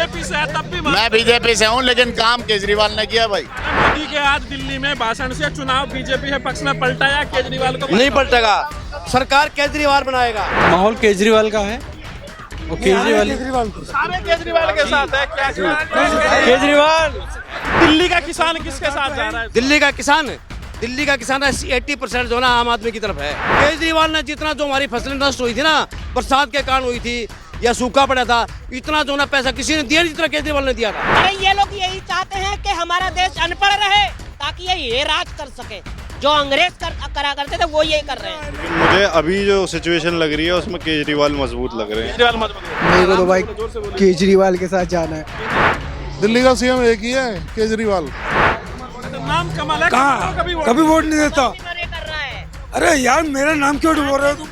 BJP से है तब भी मैं बीजेपी से हूँ, लेकिन काम केजरीवाल ने किया भाई। मोदी के आज दिल्ली में भाषण से चुनाव बीजेपी के पक्ष में पलटा या केजरीवाल को नहीं पलटेगा, सरकार केजरीवाल बनाएगा। माहौल केजरीवाल का है और केजरीवाल सारे केजरीवाल के साथ है। क्या केजरीवाल दिल्ली का किसान किसके साथ जा रहा है? दिल्ली का किसान 80% जो ना आम आदमी की तरफ है। केजरीवाल ने जितना जो हमारी फसलें नष्ट हुई थी ना, बरसात के कारण हुई थी या सूखा पड़ा था, इतना जो ना पैसा किसी ने दिया जितना केजरीवाल ने दिया था। अरे ये लोग यही चाहते हैं कि हमारा देश अनपढ़ रहे ताकि ये राज कर सके। जो अंग्रेज करा करते थे वो यही कर रहे हैं। मुझे अभी जो सिचुएशन लग रही है उसमें केजरीवाल मजबूत लग रहे हैं। केजरीवाल मजबूत मेरे को तो भाई केजरीवाल के साथ जाना है। दिल्ली का सीएम एक ही है, केजरीवाल। नाम कमल है। कहाँ कभी वोट नहीं देता। कर रहा है। अरे यार मेरा नाम क्यों डुबो रहे हो तुम?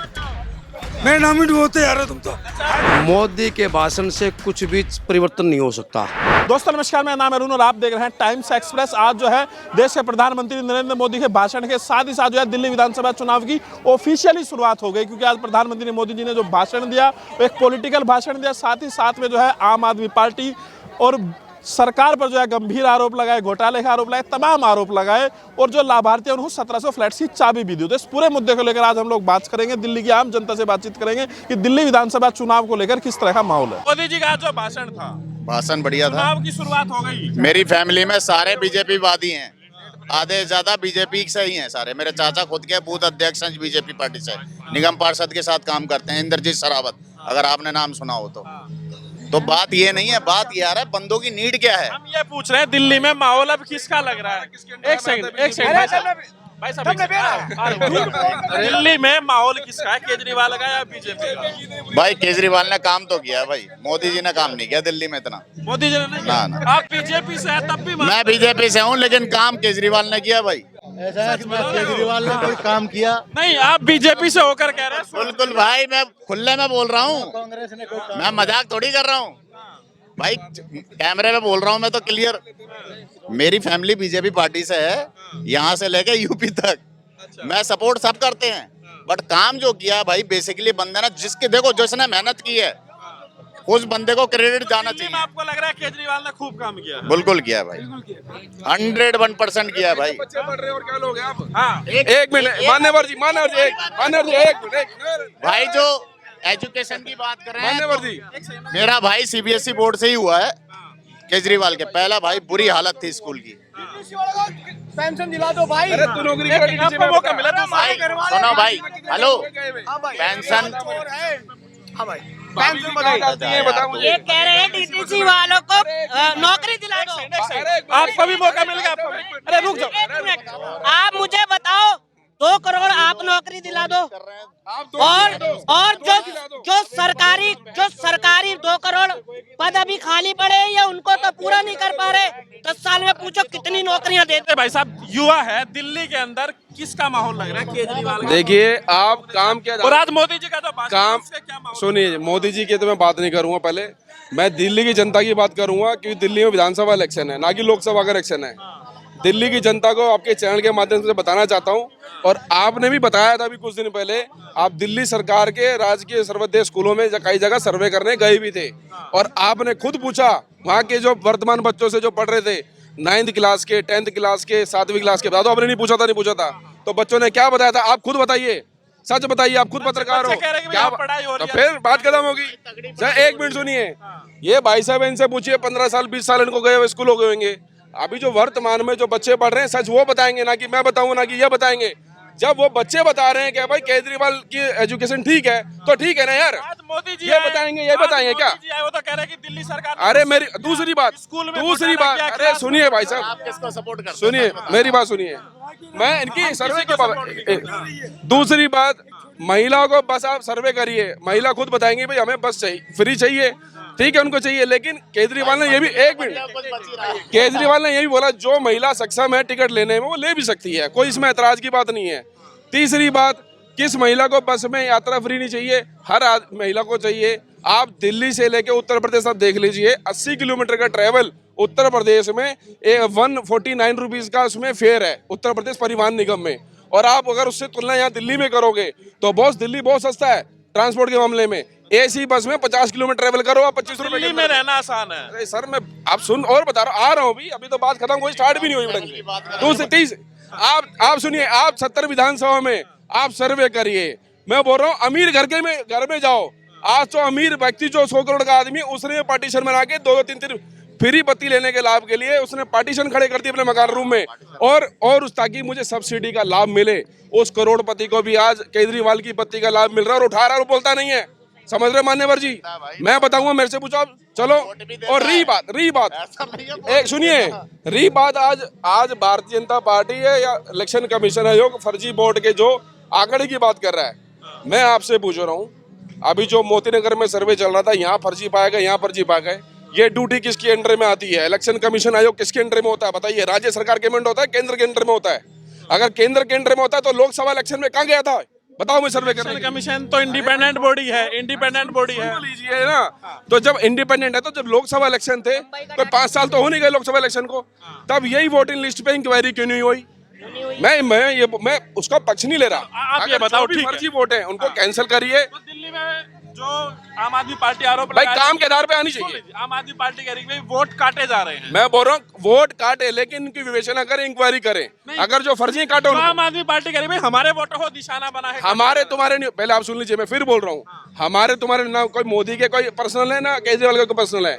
मेरा नाम ही डुबोते यार तुम तो। मोदी के भाषण से कुछ भी परिवर्तन नहीं हो सकता। दोस्तों नमस्कार, मेरा नाम है अरुण और आप देख रहे हैं टाइम्स एक्सप्रेस। आज जो है देश के प्रधानमंत्री नरेंद्र मोदी के भाषण के साथ ही साथ जो है दिल्ली विधानसभा चुनाव की ऑफिशियली शुरुआत हो गई, क्योंकि आज प्रधानमंत्री मोदी जी ने जो भाषण दिया वो एक पॉलिटिकल भाषण दिया। साथ ही साथ में जो है आम आदमी पार्टी और सरकार पर जो है गंभीर आरोप लगाए, घोटाले का आरोप लगाए, तमाम आरोप लगाए और जो लाभार्थी है उनको 1700 फ्लैट्स की चाबी भी दी। तो इस पूरे मुद्दे को लेकर आज हम लोग बात करेंगे, दिल्ली की आम जनता से बातचीत करेंगे कि दिल्ली विधानसभा चुनाव को लेकर किस तरह का माहौल है। मोदी जी का जो भाषण था, भाषण बढ़िया था। चुनाव की शुरुआत हो गई। मेरी फैमिली में सारे बीजेपी वादी हैं, आधे से ज्यादा बीजेपी से ही हैं सारे। मेरे चाचा खुद के बूथ अध्यक्ष हैं बीजेपी पार्टी से, निगम पार्षद के साथ काम करते हैं, इंद्रजीत सरावत, अगर आपने नाम सुना हो तो बात ये नहीं है, बात ये आ रहा है बंदों की नीड क्या है। हम ये पूछ रहे हैं दिल्ली में माहौल अब किसका लग रहा है? एक सेकंड भाई साहब, दिल्ली में माहौल किसका है, केजरीवाल का या बीजेपी का? भाई केजरीवाल ने काम तो किया भाई, मोदी जी ने काम नहीं किया दिल्ली में इतना। मोदी जी ने नहीं ना, किया। ना। आप बीजेपी से है तब भी मैं बीजेपी से हूँ, लेकिन काम केजरीवाल ने किया भाई। ऐसा है कि केजरीवाल ने कोई काम किया नहीं, आप बीजेपी से होकर कह रहे हैं। बिल्कुल भाई, मैं खुले में बोल रहा हूँ, कांग्रेस ने कोई मैं मजाक थोड़ी कर रहा हूँ भाई, कैमरे में बोल रहा हूँ मैं तो क्लियर। मेरी फैमिली बीजेपी पार्टी से है, यहाँ से लेके यूपी तक। मैं सपोर्ट सब करते हैं, बट काम जो किया भाई बेसिकली बंदे ने, जिसके देखो जिसने मेहनत की है उस बंदे को क्रेडिट जाना दिल्ली में चाहिए। आपको लग रहा है केजरीवाल ने खूब काम किया? बिल्कुल किया भाई, 101% किया भाई। हाँ, एक मिनट मान्यवर जी, एक मिनट भाई जो एजुकेशन की बात कर रहे हैं मान्यवर तो जी, मेरा भाई सीबीएसई बोर्ड से ही हुआ है। केजरीवाल के पहला भाई बुरी हालत थी स्कूल की। पेंशन दिला दो भाई। अरे तू नौकरी कर लीजिए, आपको मौका मिला तो भाई सुनो भाई, हेलो पेंशन बता मुझे। ये कह रहे हैं डीटीसी वालों को नौकरी दिला दो। आपको भी मौका मिलेगा। अरे रुक जाओ, एक मिनट, आप मुझे बताओ 2 करोड़ आप नौकरी दिला दो और जो सरकारी 2 करोड़ पद अभी खाली पड़े हैं या उनको तो पूरा नहीं कर पा रहे। 10 साल में पूछो कितनी नौकरियां देते। भाई साहब युवा है, दिल्ली के अंदर किसका माहौल लग रहा है, केजरीवाल का? देखिए आप काम क्या और आज मोदी जी का जो भाषण है, काम उससे क्या माहौल? सुनिए, मोदी जी की तो मैं बात नहीं करूंगा, पहले मैं दिल्ली की जनता की बात करूंगा, क्योंकि दिल्ली में विधानसभा इलेक्शन है, ना कि लोकसभा का इलेक्शन है। दिल्ली की जनता को आपके चैनल के माध्यम से बताना चाहता हूं, और आपने भी बताया था अभी कुछ दिन पहले, आप दिल्ली सरकार के राजकीय सर्वोदय स्कूलों में कई जगह सर्वे करने गए भी थे, और आपने खुद पूछा वहाँ के जो वर्तमान बच्चों से जो पढ़ रहे थे 9th क्लास के, 10th क्लास के, 7वीं क्लास के, बता दो। आपने नहीं पूछा था तो बच्चों ने क्या बताया था? आप खुद बताइए, सच बताइए, आप खुद पत्रकार हो क्या? तो फिर बात खत्म होगी। सर एक मिनट सुनिए, ये भाई साहब इनसे पूछिए, 15 साल 20 साल इनको गए हुए स्कूल हो गए होंगे। अभी जो वर्तमान में जो बच्चे पढ़ रहे हैं सच वो बताएंगे, ना कि मैं बताऊंगा, ना कि ये बताएंगे। जब वो बच्चे बता रहे हैं कि भाई केजरीवाल की एजुकेशन ठीक है, तो ठीक है ना यार, मोदी जी ये बताएंगे, ये बताएंगे क्या? वो तो कह रहे हैं कि दिल्ली सरकार। अरे मेरी दूसरी बात, घोटाला किया, अरे सुनिए भाई साहब, आप किसको सपोर्ट करते हैं? सुनिए मेरी बात सुनिए, मैं इनकी सर्वे के बाबा। दूसरी बात, महिलाओं को बस आप सर्वे करिए, महिला खुद बताएंगी भाई हमें बस चाहिए, फ्री चाहिए, ठीक है उनको चाहिए। लेकिन केजरीवाल ने ये भी, एक मिनट, केजरीवाल ने ये भी बोला जो महिला सक्षम है टिकट लेने में वो ले भी सकती है, कोई इसमें ऐतराज की बात नहीं है। तीसरी बात, किस महिला को बस में यात्रा फ्री नहीं चाहिए? हर महिला को चाहिए। आप दिल्ली से लेके उत्तर प्रदेश आप देख लीजिए, 80 किलोमीटर का ट्रेवल उत्तर प्रदेश में 149 रुपीज का उसमें फेयर है उत्तर प्रदेश परिवहन निगम में, और आप अगर उससे तुलना यहाँ दिल्ली में करोगे तो बॉस दिल्ली बहुत सस्ता है ट्रांसपोर्ट के मामले में। एसी बस में 50 किलोमीटर ट्रेवल करो आप 25 रुपए दिल्ली में रहना आसान है। अरे सर मैं आप सुन और बता रहा हूँ, आ रहा हूँ अभी तो बात खत्म हुई, स्टार्ट भी नहीं हुई ढंग से। 2 से 30 आप सुनिए, आप 70 विधानसभा में आप सर्वे करिए। मैं बोल रहा हूँ अमीर घर में जाओ, आज तो अमीर व्यक्ति जो 100 करोड़ का आदमी, उसने पार्टीशन बना के 2-3 फ्री बत्ती लेने के लाभ के लिए उसने पार्टीशन खड़े कर दिए अपने मकान रूम में, और उस ताकि मुझे सब्सिडी का लाभ मिले। उस करोड़पति को भी आज केजरीवाल की बत्ती का लाभ मिल रहा है और उठा रहा है और बोलता नहीं है। समझ रहे मान्यवर जी? मैं बताऊंगा, मेरे से पूछो आप, चलो। और रही बात एक सुनिए, रही बात आज भारतीय जनता पार्टी है या इलेक्शन कमीशन आयोग फर्जी वोट के जो आंकड़े की बात कर रहा है, मैं आपसे पूछ रहा हूँ, अभी जो मोतीनगर में सर्वे चल रहा था, यहाँ फर्जी पाया गया, यहाँ फर्जी पाया गया, ये ड्यूटी किसके अंडर में आती है? इलेक्शन कमीशन आयोग किसके अंडर में होता है बताइए? राज्य सरकार के अंडर होता है, केंद्र के अंडर में होता है? अगर केंद्र के अंडर में होता है तो लोकसभा इलेक्शन में कहाँ गया था? बताओ मैं सर्वे करने। कमीशन तो इंडिपेंडेंट बॉडी है, इंडिपेंडेंट बॉडी है। लीजिए ना, तो जब इंडिपेंडेंट है तो जब लोकसभा इलेक्शन थे तो 5 साल तो हो नहीं गए लोकसभा इलेक्शन को, तब यही वोटिंग लिस्ट पे इंक्वायरी क्यों नहीं हुई? मैं उसका पक्ष नहीं ले रहा। आप ये बताओ, ठीक है, फर्जी वोट है उनको कैंसिल करिए। तो दिल्ली में जो आम आदमी पार्टी आरोप भाई लगा काम के आधार पे आनी चाहिए। आम आदमी पार्टी कह रही है वोट काटे जा रहे हैं। मैं बोल रहा हूँ वोट काटे, लेकिन इनकी विवेचना करें, इंक्वायरी करें। अगर जो फर्जी काटे तो आम आदमी पार्टी कह रही है हमारे वोटों को निशाना बना है। हमारे तुम्हारे नहीं, पहले आप सुन लीजिए, मैं फिर बोल रहा हूँ, हमारे तुम्हारे ना कोई मोदी के कोई पर्सनल है ना केजरीवाल का कोई पर्सनल है।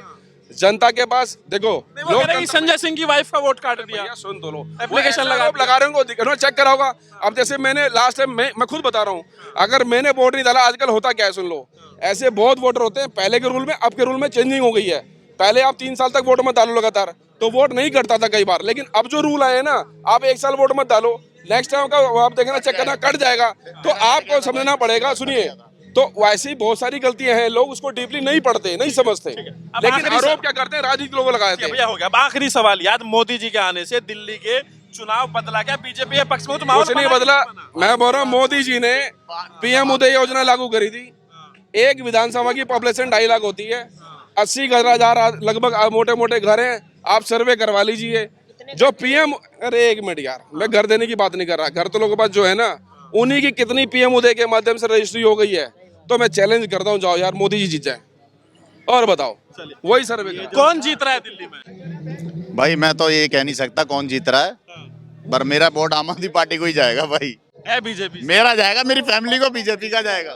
जनता के पास देखो, लोग संजय सिंह की वाइफ का वोट काट दिया। सुन तो लो, एप्लीकेशन लगा रहे हो, चेक करा होगा। अब जैसे मैंने लास्ट टाइम मैं खुद बता रहा हूँ, अगर मैंने वोट नहीं डाला, आजकल होता क्या है सुन लो, ऐसे बहुत वोटर होते हैं, पहले के रूल में अब के रूल में चेंजिंग हो गई है। पहले आप 3 साल तक वोट मत डालो लगातार, तो वोट नहीं करता था कई बार, लेकिन अब जो रूल आए ना, आप 1 साल वोट मत डालो, नेक्स्ट टाइम का आप देखना चेक करना कट जाएगा, तो आपको समझना पड़ेगा। सुनिए, तो वैसे ही बहुत सारी गलतियां हैं, लोग उसको डीपली नहीं पढ़ते, नहीं समझते, लेकिन आरोप क्या करते हैं, राजनीतिक लोग लगाते हैं। भैया हो गया, अब आखिरी सवाल, याद मोदी जी के आने से दिल्ली के चुनाव बदला क्या? बीजेपी के पक्ष में तो कुछ नहीं बदला। मैं बोल रहा हूँ मोदी जी ने पीएम उदय योजना लागू करी थी। एक विधानसभा की पॉपुलेशन 2.5 लाख होती है, 80,000 लगभग मोटे मोटे घर हैं, आप सर्वे करवा लीजिए। जो पीएम, अरे 1 मिनट यार, मैं घर देने की बात नहीं कर रहा, घर तो लोगों के पास जो है ना, उन्हीं की कितनी पीएम उदय के माध्यम से रजिस्ट्री हो गई है। तो मैं चैलेंज करता हूँ, जाओ यार मोदी जी जीत जाए और बताओ, वही सर्वे कौन जीत रहा है दिल्ली में? भाई मैं तो ये कह नहीं सकता कौन जीत रहा है, पर मेरा वोट आम आदमी पार्टी को ही जाएगा भाई। है बीजेपी, मेरा जाएगा, मेरी फैमिली को बीजेपी का जाएगा।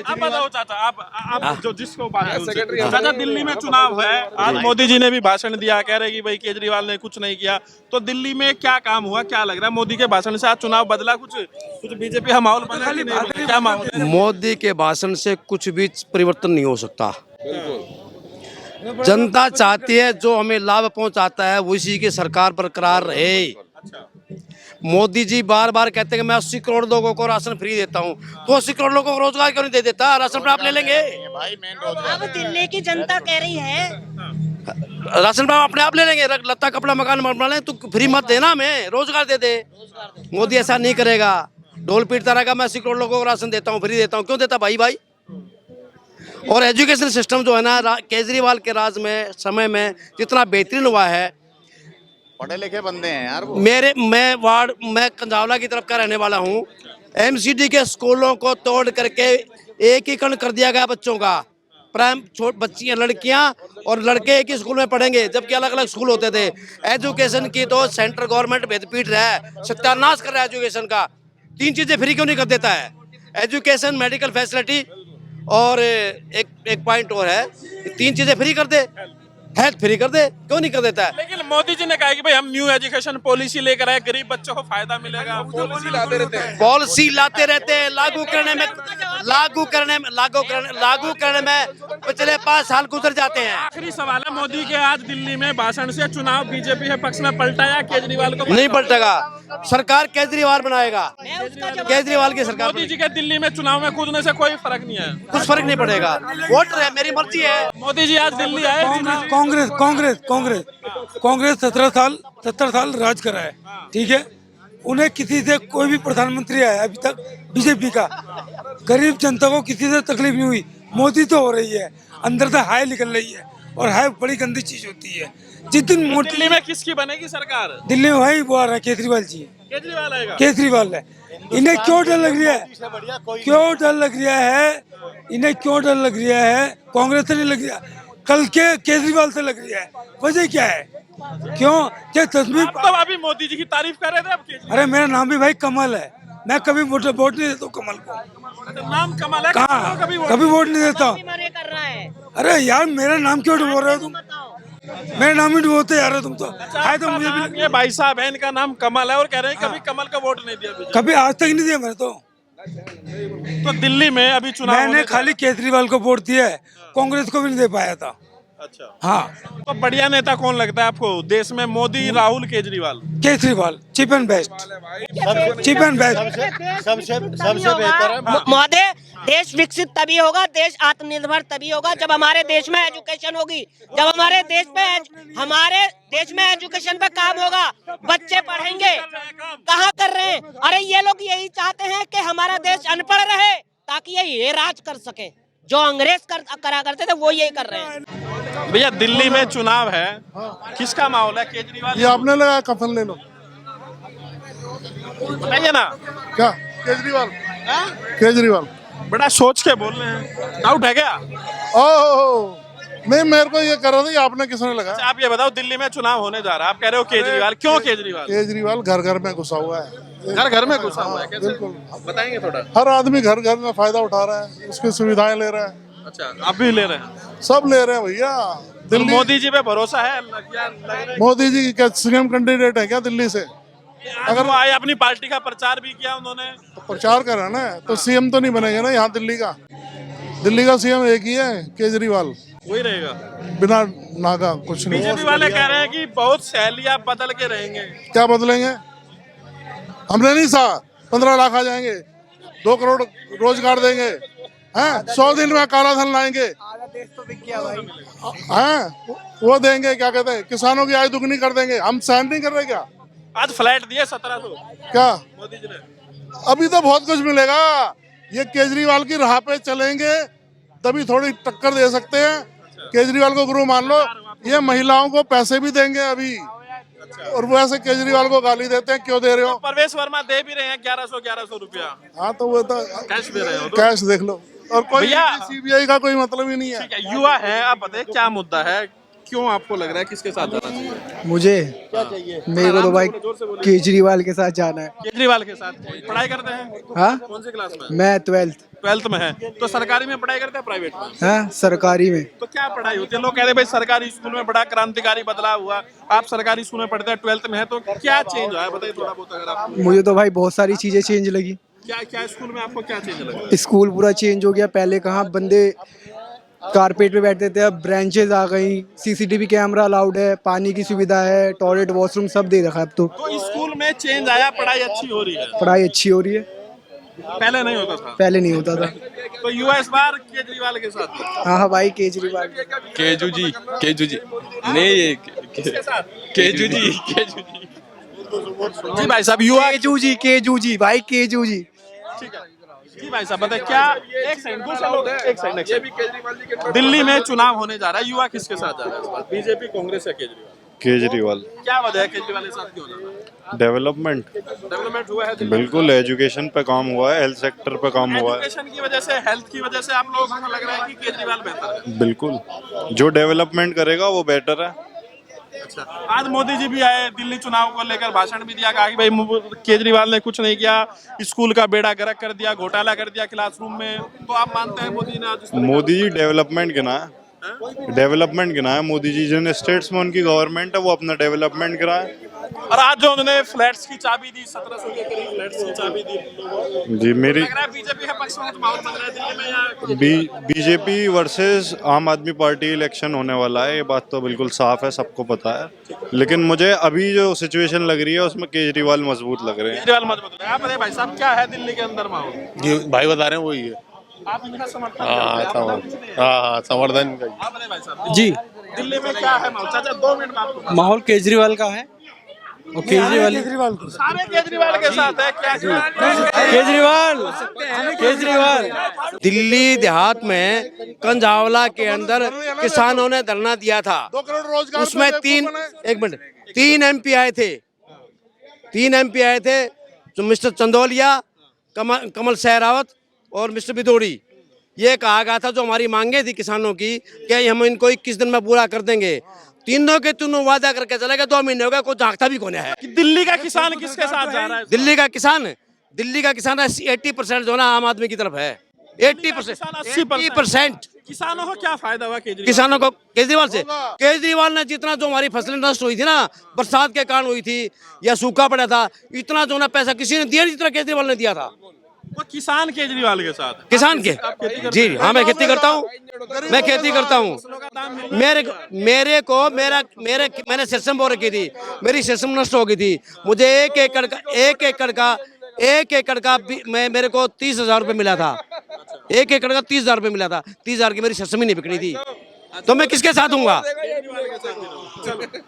आप बताओ चाचा, आप जो जिसको बात है, चाचा दिल्ली में चुनाव है, आज मोदी जी ने भी भाषण दिया, कह रहे कि भाई केजरीवाल ने कुछ नहीं किया, तो दिल्ली में क्या काम हुआ, क्या लग रहा है? मोदी के भाषण से आज चुनाव बदला, कुछ बीजेपी का माहौल बना कि नहीं? क्या माहौल? मोदी के भाषण से कुछ भी परिवर्तन नहीं हो सकता। जनता चाहती है जो हमें लाभ पहुंचाता है उसी की सरकार बरकरार रहे। मोदी जी बार बार कहते हैं कि मैं 80 करोड़ लोगों को राशन फ्री देता हूं, तो 80 करोड़ लोगों को रोजगार क्यों नहीं दे देता? राशन पर आप ले लेंगे। अब दिल्ली की जनता कह रही है राशन पर अपने आप ले लेंगे, लत्ता कपड़ा मकान बना लें, तू फ्री मत देना, हमें रोजगार दे दे। मोदी ऐसा नहीं करेगा, ढोल पीटता रहेगा, मैं 80 करोड़ लोगों को राशन देता हूँ, फ्री देता हूँ। क्यों देता भाई? और एजुकेशन सिस्टम जो है ना, केजरीवाल के राज में समय में जितना बेहतरीन हुआ है, पढ़े लिखे बंदे हैं यार वो। मैं कंजावला की तरफ का रहने वाला हूँ। एमसीडी के स्कूलों को तोड़ करके एकीकरण कर दिया गया बच्चों का। बच्चियां, लड़कियां और लड़के एक ही स्कूल में पढ़ेंगे, जबकि अलग अलग स्कूल होते थे। एजुकेशन की तो सेंट्रल गवर्नमेंट भेदपीट रहा है, सत्यानाश कर रहा है एजुकेशन का। 3 चीजें फ्री क्यों नहीं कर देता है? एजुकेशन, मेडिकल फैसिलिटी और एक पॉइंट और है, 3 चीजें फ्री कर दे, हेल्थ फ्री कर दे, क्यों नहीं कर देता है? लेकिन मोदी जी ने कहा कि भाई हम न्यू एजुकेशन पॉलिसी लेकर आए, गरीब बच्चों को फायदा मिलेगा। पॉलिसी लाते रहते हैं, पॉलिसी लाते रहते हैं, लागू करने में पिछले 5 साल गुजर जाते हैं। आखिरी सवाल है, मोदी के आज दिल्ली में भाषण से चुनाव बीजेपी के पक्ष में पलटा या केजरीवाल को? नहीं पलटेगा, सरकार केजरीवाल बनाएगा, केजरीवाल की सरकार। मोदी जी के दिल्ली में चुनाव में कूदने से कोई फर्क नहीं है, कुछ फर्क नहीं पड़ेगा। वोटर है, मेरी मर्जी है। मोदी जी आज दिल्ली आए, कांग्रेस 70 साल राज करा है, ठीक है। उन्हें किसी से कोई भी प्रधानमंत्री आया अभी तक बीजेपी का, गरीब जनता को किसी से तकलीफ नहीं हुई। मोदी तो हो रही है, अंदर से हाय निकल रही है, और हाय बड़ी गंदी चीज होती है। जिस दिन दिल्ली में किसकी बनेगी सरकार? दिल्ली में वही वो आ रहा है, केजरीवाल जी। केजरीवाल आएगा? केजरीवाल है। इन्हें क्यों डर लग रहा है? क्यों डर लग रहा है? इन्हें क्यों डर लग रहा है? कांग्रेस से नहीं लग रहा, कल के केजरीवाल से लग रहा है। वजह क्या है? क्यों? क्या तस्वीर? आप तो अभी मोदी जी की तारीफ कर रहे थे, अब केजरीवाल। अरे मेरा नाम भी भाई कमल है, मैं कभी वोट नहीं देता हूँ कमल को। अच्छा, नाम कमल है, कहाँ? कभी कभी वोट नहीं देता। मना कर रहा है। अरे यार मेरा नाम क्यों डुबो रहे हो तुम? मेरा नाम ही डुबोते यार हो तुम तो। है तो मुझे भी ये भाई साहब है, इनका नाम कमल है और कह रहे हैं कभी कमल का वोट नहीं दिया बीजेपी। कभी आज तक नहीं दिया मैंने तो। तो दिल्ली में अभी चुनाव मैंने होने खाली केजरीवाल को वोट दिया है, कांग्रेस को भी नहीं दे पाया था। अच्छा, हाँ, तो बढ़िया नेता कौन लगता है आपको देश में? Modi, Rahul, Kejriwal? Kejriwal cheap and best, cheap and best. सबसे बेहतर है। मोदी, देश विकसित तभी होगा, देश आत्मनिर्भर तभी होगा जब हमारे देश में एजुकेशन होगी, जब हमारे देश में एजुकेशन पे काम होगा, बच्चे पढ़ेंगे। कहाँ कर रहे हैं? अरे ये लोग यही चाहते हैं कि हमारा देश अनपढ़ रहे ताकि ये राज कर सके। जो अंग्रेज करा करते थे वो यही कर रहे हैं। भैया दिल्ली में चुनाव है, किसका माहौल है? केजरीवाल? ये आपने लगाया, कफन ले लो। बताइए ना। क्या केजरीवाल? केजरीवाल बड़ा सोच के बोल रहे हैं, डाउट है क्या? ओह नहीं, मेरे को ये कर रहा था कि आपने किसने लगाया। अच्छा, आप ये बताओ, दिल्ली में चुनाव होने जा रहा है, आप कह रहे हो केजरीवाल, क्यों केजरीवाल? केजरीवाल घर घर में घुसा हुआ है। घर घर में घुसा हुआ है, कैसे? बिल्कुल। बताएंगे थोड़ा। हर आदमी घर घर में फायदा उठा रहा है, उसकी सुविधाएं ले रहा है। अच्छा, आप भी ले रहे हैं? सब ले रहे हैं भैया। तो दिल्ली मोदी जी पे भरोसा है? क्या लग रहा है? मोदी जी क्या सीएम कैंडिडेट है क्या दिल्ली से? अगर वो आए, अपनी पार्टी का प्रचार भी किया उन्होंने। तो प्रचार करा ना, तो सीएम तो नहीं बनेगा ना यहाँ दिल्ली का। दिल्ली का सीएम एक ही है, केजरीवाल, वही रहेगा। बिना नागा कुछ नहीं। बीजेपी वाले कह रहे हैं कि बहुत सहेलियां बदल के रहेंगे। क्या बदलेंगे? हमने नहीं सा 15 लाख आ जाएंगे, 2 करोड़ रोजगार देंगे, हैं 100 दिन में काला धन लाएंगे, हैं वो देंगे। क्या कहते हैं, किसानों की आय दुगनी कर देंगे। हम सहन नहीं कर रहे क्या? आज फ्लैट दिए 1700 क्या मोदी जी ने। अभी तो बहुत कुछ मिलेगा। ये केजरीवाल की राह पे चलेंगे तभी थोड़ी टक्कर दे सकते हैं। केजरीवाल को गुरु मान लो। ये महिलाओं को पैसे भी देंगे अभी, और वो ऐसे केजरीवाल को गाली देते हैं, क्यों दे रहे हो? परवेश वर्मा दे भी रहे हैं 1100 रुपया हाँ तो वो तो कैश दे रहे हो तो। कैश देख लो। और कोई भैया, सीबीआई का कोई मतलब ही नहीं है। ठीक है, युवा है, आप बताइए क्या मुद्दा है, क्यों आपको लग रहा है किसके साथ जाना चाहिए? मुझे मेरे को तो भाई केजरीवाल के साथ जाना है। केजरीवाल के साथ। पढ़ाई करते हैं? हाँ, कौन सी क्लास में? मैं 12th में है। तो सरकारी में पढ़ाई करते हैं, प्राइवेट में? हाँ, सरकारी में। तो क्या पढ़ाई होती है? लोग कह रहे हैं भाई सरकारी स्कूल में बड़ा क्रांतिकारी बदलाव हुआ। आप सरकारी स्कूल में पढ़ते हैं, 12th में है, तो क्या चेंज हुआ है बताइए थोड़ा बहुत। अगर आप मुझे तो भाई बहुत सारी चीजें चेंज लगी। क्या क्या स्कूल में आपको क्या चेंज लगा? स्कूल पूरा चेंज हो गया। पहले कहाँ बंदे कारपेट पे बैठते थे, अब ब्रांचेज आ गई, सीसीटीवी कैमरा अलाउड है, पानी की सुविधा है, टॉयलेट वॉशरूम सब दे रखा है अब तो। तो स्कूल में चेंज आया, पढ़ाई अच्छी हो रही है? पढ़ाई अच्छी हो रही है, पहले नहीं होता था। पहले नहीं होता था। तो युवा इस बार केजरीवाल के साथ है। हाँ हाँ भाई, केजरीवाल। केजू जी नहीं, केजू जी जी भाई साहब, युवा। केजू जी भाई, केजू जी। ठीक है जी भाई साहब, बताइए क्या। एक सेकंड, दूसरे लोग हैं, एक सेकंड। दिल्ली में चुनाव होने जा रहा है, युवा किसके साथ जा रहा है इस बार? बीजेपी, कांग्रेस या केजरीवाल? केजरीवाल। क्या वजह है केजरीवाल के साथ क्यों जाना है? डेवलपमेंट हुआ है दिल्ली में? बिल्कुल, एजुकेशन पे काम हुआ है, हेल्थ सेक्टर पे काम हुआ है। एजुकेशन की वजह से, हेल्थ की वजह से आप लोगों को लग रहा है कि केजरीवाल बेहतर है? बिल्कुल, जो डेवलपमेंट करेगा वो बेटर है। अच्छा, आज मोदी जी भी आए, दिल्ली चुनाव को लेकर भाषण भी दिया, कहा कि भाई केजरीवाल ने कुछ नहीं किया, स्कूल का बेड़ा गर्क कर दिया, घोटाला कर दिया क्लासरूम में। तो आप मानते हैं मोदी ने आज? मोदी जी डेवलपमेंट गिना है, डेवलपमेंट गिना है मोदी जी। जिन स्टेट्स में उनकी गवर्नमेंट है वो अपना डेवलपमेंट गिराए। और आज जो उन्होंने फ्लैट्स की चाबी दी, 1700 के करीब फ्लैट्स की चाबी दी लोगों को। जी, मेरी लग रहा है बीजेपी के पक्ष में माहौल बन रहा है दिल्ली में या? बीजेपी वर्सेस आम आदमी पार्टी इलेक्शन होने वाला है, ये बात तो बिल्कुल साफ है, सबको पता है। लेकिन मुझे अभी जो सिचुएशन लग रही है उसमें केजरीवाल मजबूत लग रहे हैं। केजरीवाल मजबूत है। आप बताइए भाई साहब, क्या है दिल्ली के अंदर माहौल? भाई बता रहे हैं वही है। आप इनका समर्थन करते हैं? हाँ, समर्थन। आप बताइए भाई साहब जी, दिल्ली में क्या है माहौल? चाचा 2 मिनट में आपको। माहौल केजरीवाल का है और सारे केजरीवाल के साथ है। क्या केजरीवाल दिल्ली देहात में कंजावला के अंदर किसानों ने धरना दिया था। 2 करोड़ रोजगार उसमें तीन एमपी आए थे। 3 एमपी आए थे, जो मिस्टर चंदौलिया, कमल सहरावत और मिस्टर बिदोड़ी। ये कहा गया था जो हमारी मांगे थी किसानों की कि हम इनको 21 दिन में पूरा कर देंगे। तीनों के तीनों वादा करके चले गए, 2 महीने हो गए, कोई झांकता भी कौन है। कि दिल्ली का किसान किसके साथ जा रहा है? दिल्ली का किसान 80% जो ना आम आदमी की तरफ है। 80%, 80%। किसानों को क्या फायदा हुआ केजरीवाल? किसानों को केजरीवाल से, केजरीवाल ने जितना जो हमारी फसलें नष्ट हुई थी ना, बरसात के कारण हुई थी या सूखा पड़ा था, इतना जो ना पैसा किसी ने दिया नहीं जितना केजरीवाल ने दिया था। वो किसान केजरीवाल के साथ, किसान के जी हाँ, मैं खेती करता हूँ, मैं खेती करता हूँ। मैंने सेसम बो रखी थी, मेरी सेसम नष्ट हो गई थी। मुझे एक एकड़ का मेरे को 30,000 रुपये मिला था। 1 एकड़ का 30,000 रुपये मिला था। 30,000 की मेरी सेसम ही नहीं बिकनी थी, तो मैं किसके साथ दूंगा?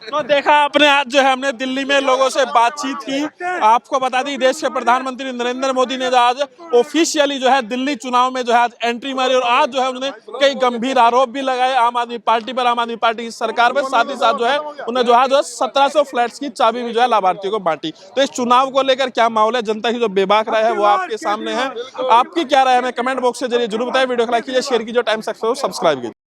तो देखा आपने, आज जो है हमने दिल्ली में लोगों से बातचीत की। आपको बता दी, देश के प्रधानमंत्री नरेंद्र मोदी ने आज ऑफिशियली जो है दिल्ली चुनाव में जो है आज एंट्री मारी और आज जो है उन्होंने कई गंभीर आरोप भी लगाए आम आदमी पार्टी पर, आम आदमी पार्टी की सरकार पर। साथ ही साथ जो है उन्हें जो है 1700 फ्लैट्स की चाबी भी जो है लाभार्थियों को बांटी। तो इस चुनाव को लेकर क्या माहौल है, जनता की जो बेबाक राय है वो आपके सामने है। आपकी क्या राय है हमें कमेंट बॉक्स के जरिए जरूर बताएं। वीडियो को लाइक कीजिए, शेयर कीजिए, टाइम्स एक्सप्रेस को सब्सक्राइब कीजिए।